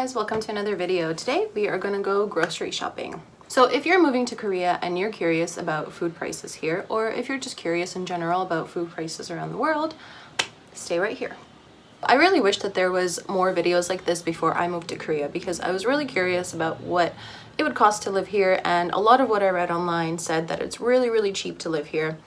guys, welcome to another video. Today we are gonna go grocery shopping. So if you're moving to Korea and you're curious about food prices here, or if you're just curious in general about food prices around the world, stay right here. I really wish that there was more videos like this before I moved to Korea, because I was really curious about what it would cost to live here, and a lot of what I read online said that it's really cheap to live here.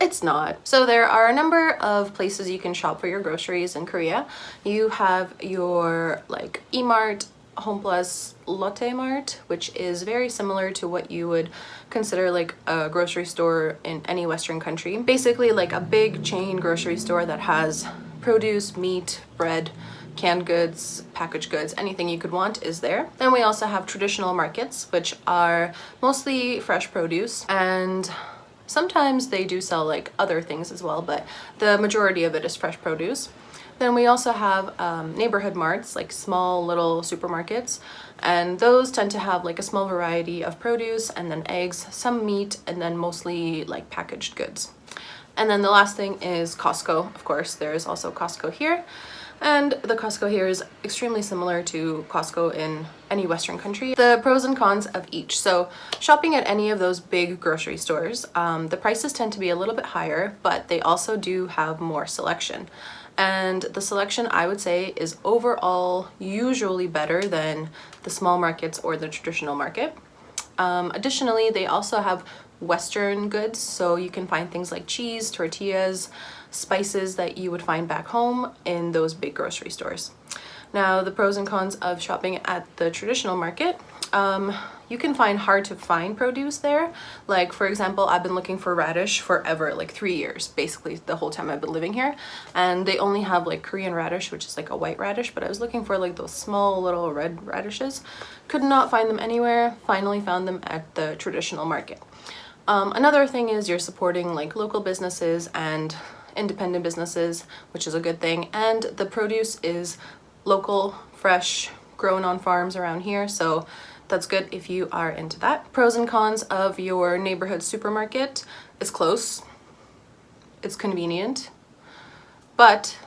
It's not. So there are a number of places you can shop for your groceries in Korea. You have your like E-Mart, Home Plus, Lotte Mart, which is very similar to what you would consider like a grocery store in any Western country. Basically like a big chain grocery store that has produce, meat, bread, canned goods, packaged goods, anything you could want is there. Then we also have traditional markets, which are mostly fresh produce, and sometimes they do sell like other things as well, but the majority of it is fresh produce. Then we also have neighborhood marts, like small little supermarkets, and those tend to have like a small variety of produce and then eggs, some meat, and then mostly like packaged goods. And then the last thing is Costco. Of course, there is also Costco here. And the Costco here is extremely similar to Costco in any Western country. The pros and cons of each. So shopping at any of those big grocery stores, the prices tend to be a little bit higher, but they also do have more selection. And the selection, I would say, is overall usually better than the small markets or the traditional market. Additionally, they also have Western goods, so you can find things like cheese, tortillas, spices that you would find back home in those big grocery stores. Now, the pros and cons of shopping at the traditional market, you can find hard to find produce there. Like, for example, I've been looking for radish forever, like 3 years, basically the whole time I've been living here. And they only have like Korean radish, which is like a white radish, but I was looking for like those small little red radishes. Could not find them anywhere. Finally found them at the traditional market. Another thing is you're supporting like local businesses and independent businesses, which is a good thing. And the produce is local, fresh, grown on farms around here. So that's good if you are into that. Pros and cons of your neighborhood supermarket: it's close, it's convenient, but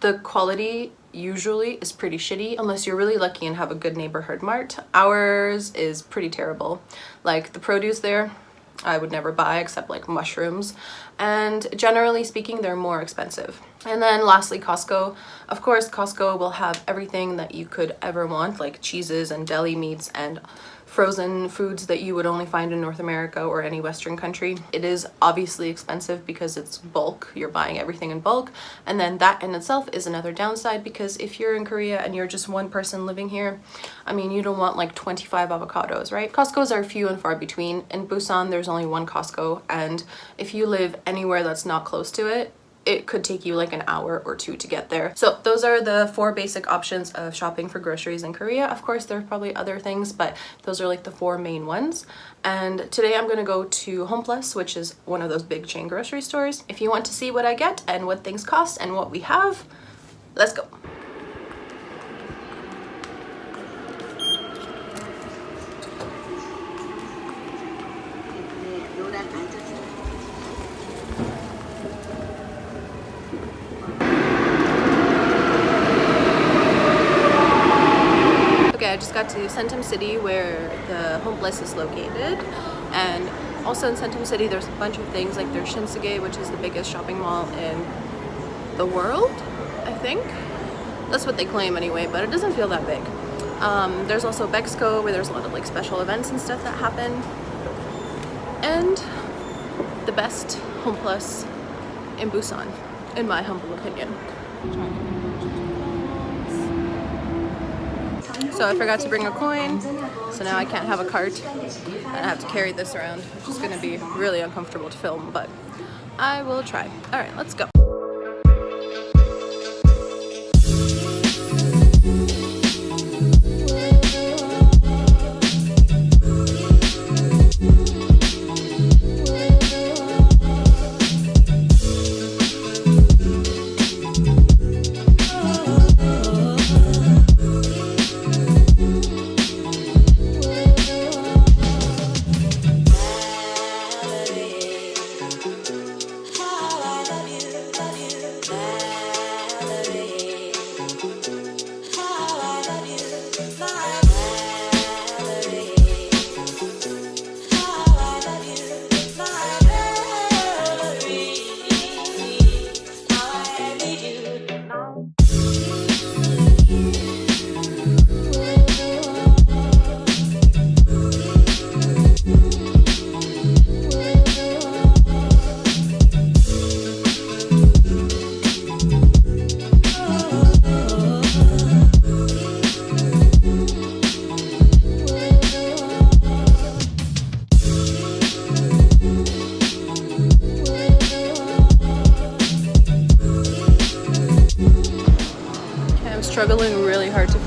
the quality usually is pretty shitty unless you're really lucky and have a good neighborhood mart. Ours is pretty terrible. Like the produce there, I would never buy except like mushrooms, and generally speaking they're more expensive. And then lastly, Costco. Of course, Costco will have everything that you could ever want, like cheeses and deli meats and frozen foods that you would only find in North America or any Western country. It is obviously expensive because it's bulk, you're buying everything in bulk, and then that in itself is another downside, because if you're in Korea and you're just one person living here, I mean, you don't want like 25 avocados, right? Costco's are few and far between. In Busan there's only one Costco, and if you live anywhere that's not close to it, it could take you like an hour or two to get there. So those are the 4 basic options of shopping for groceries in Korea. Of course, there are probably other things, but those are like the 4 main ones. And today I'm gonna go to Home Plus, which is one of those big chain grocery stores. If you want to see what I get and what things cost and what we have, let's go. I just got to Centum City, where the Home Plus is located, and also in Centum City there's a bunch of things, like there's Shinsegae, which is the biggest shopping mall in the world, I think. That's what they claim anyway, but it doesn't feel that big. There's also Bexco, where there's a lot of like special events and stuff that happen, and the best Home Plus in Busan, in my humble opinion. So I forgot to bring a coin, so now I can't have a cart, and I have to carry this around, which is going to be really uncomfortable to film, but I will try. All right, let's go.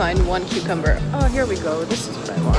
find one cucumber. Oh, here we go. This is what I want.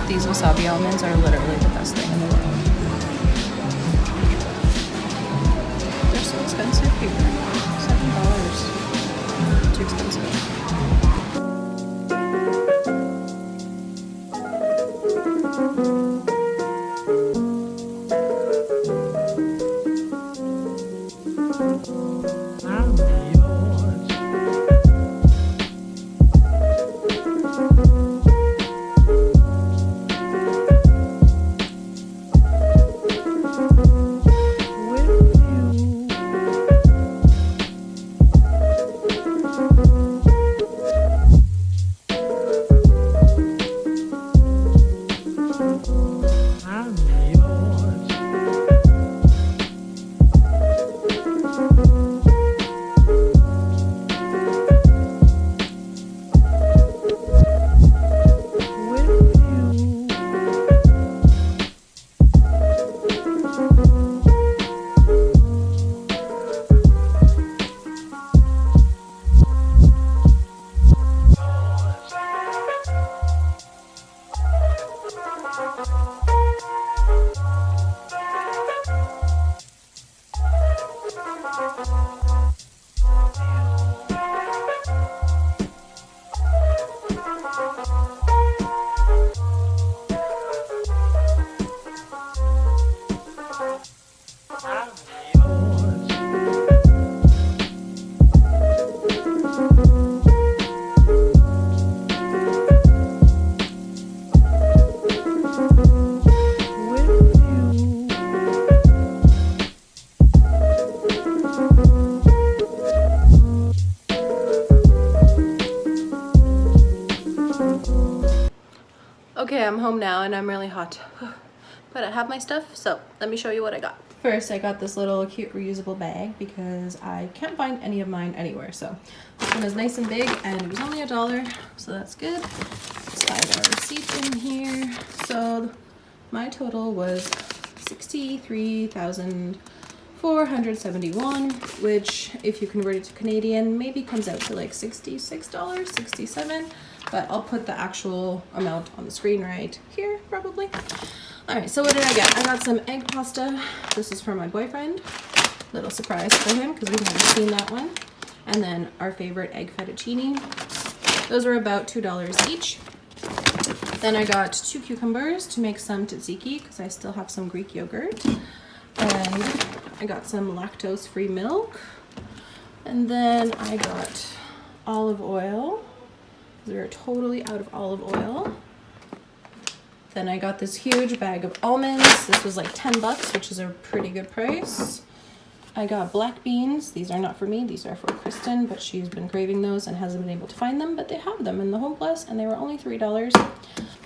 These wasabi almonds are literally the best thing in the world. They're so expensive here. $7. Too expensive. Okay, I'm home now and I'm really hot, but I have my stuff, so let me show you what I got. First, I got this little cute reusable bag because I can't find any of mine anywhere. So this one is nice and big and it was only $1, so that's good. Slide our receipt in here. So my total was $63,471, which if you convert it to Canadian, maybe comes out to like $66, $67. But I'll put the actual amount on the screen right here, probably. All right, so what did I get? I got some egg pasta. This is for my boyfriend. Little surprise for him because we've never seen that one. And then our favorite egg fettuccine. Those were about $2 each. Then I got 2 cucumbers to make some tzatziki because I still have some Greek yogurt. And I got some lactose-free milk. And then I got olive oil. We were totally out of olive oil. Then I got this huge bag of almonds. This was like $10, which is a pretty good price. I got black beans. These are not for me. These are for Kristen, but she's been craving those and hasn't been able to find them, but they have them in the Home Plus and they were only $3.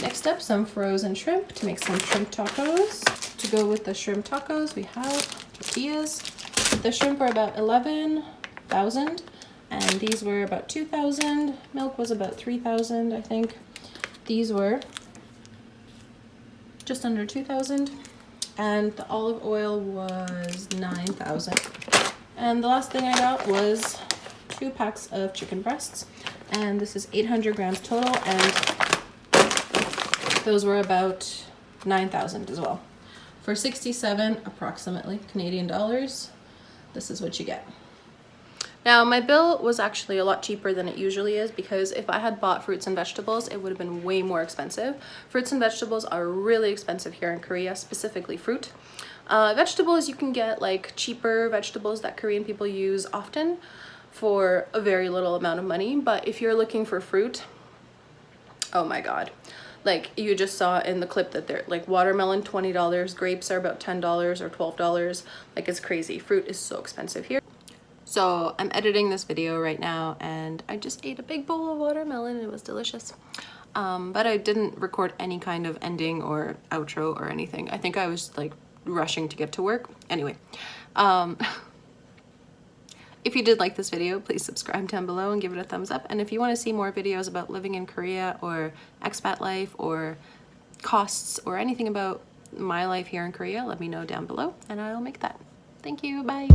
Next up, some frozen shrimp to make some shrimp tacos. To go with the shrimp tacos, we have tortillas. The shrimp are about 11,000. And these were about 2,000. Milk was about 3,000, I think. These were just under 2,000. And the olive oil was 9,000. And the last thing I got was 2 packs of chicken breasts. And this is 800 grams total. And those were about 9,000 as well. For 67, approximately, Canadian dollars, this is what you get. Now, my bill was actually a lot cheaper than it usually is because if I had bought fruits and vegetables, it would have been way more expensive. Fruits and vegetables are really expensive here in Korea, specifically fruit. Vegetables, you can get like cheaper vegetables that Korean people use often for a very little amount of money. But if you're looking for fruit, oh my God. Like you just saw in the clip that they're like watermelon, $20, grapes are about $10 or $12. Like it's crazy. Fruit is so expensive here. So I'm editing this video right now and I just ate a big bowl of watermelon and it was delicious. But I didn't record any kind of ending or outro or anything. I think I was like rushing to get to work. Anyway, if you did like this video, please subscribe down below and give it a thumbs up. And if you want to see more videos about living in Korea or expat life or costs or anything about my life here in Korea, let me know down below and I'll make that. Thank you, bye.